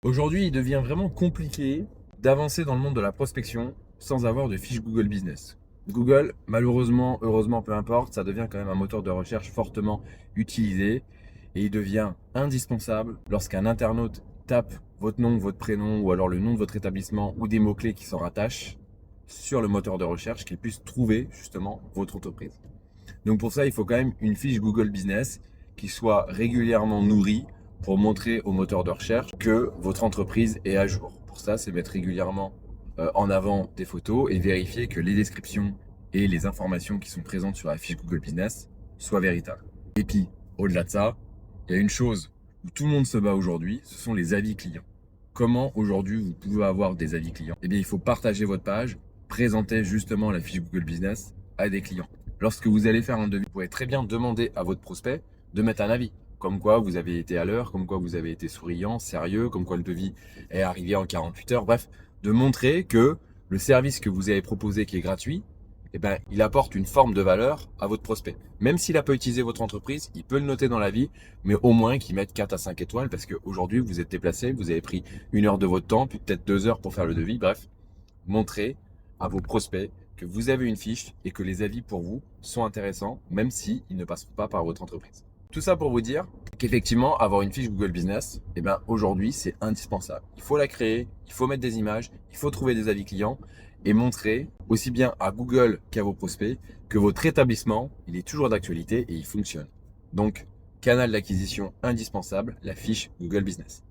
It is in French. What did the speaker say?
Aujourd'hui, il devient vraiment compliqué d'avancer dans le monde de la prospection sans avoir de fiche Google Business. Google, malheureusement, heureusement, peu importe, ça devient quand même un moteur de recherche fortement utilisé et il devient indispensable lorsqu'un internaute tape votre nom, votre prénom ou alors le nom de votre établissement ou des mots-clés qui s'en rattachent sur le moteur de recherche qu'il puisse trouver justement votre entreprise. Donc pour ça, il faut quand même une fiche Google Business qui soit régulièrement nourrie pour montrer au moteur de recherche que votre entreprise est à jour. Pour ça, c'est mettre régulièrement en avant des photos et vérifier que les descriptions et les informations qui sont présentes sur la fiche Google Business soient véritables. Et puis, au-delà de ça, il y a une chose où tout le monde se bat aujourd'hui, ce sont les avis clients. Comment aujourd'hui vous pouvez avoir des avis clients? Eh bien, il faut partager votre page, présenter justement la fiche Google Business à des clients. Lorsque vous allez faire un devis, vous pouvez très bien demander à votre prospect de mettre un avis. Comme quoi vous avez été à l'heure, comme quoi vous avez été souriant, sérieux, comme quoi le devis est arrivé en 48 heures. Bref, de montrer que le service que vous avez proposé qui est gratuit, eh ben, il apporte une forme de valeur à votre prospect. Même s'il n'a pas utilisé votre entreprise, il peut le noter dans l'avis, mais au moins qu'il mette 4 à 5 étoiles parce qu'aujourd'hui, vous êtes déplacé, vous avez pris 1 heure de votre temps, puis peut-être 2 heures pour faire le devis. Bref, montrez à vos prospects que vous avez une fiche et que les avis pour vous sont intéressants, même s'ils ne passeront pas par votre entreprise. Tout ça pour vous dire qu'effectivement, avoir une fiche Google Business, eh ben, aujourd'hui, c'est indispensable. Il faut la créer, il faut mettre des images, il faut trouver des avis clients et montrer aussi bien à Google qu'à vos prospects que votre établissement, il est toujours d'actualité et il fonctionne. Donc, canal d'acquisition indispensable, la fiche Google Business.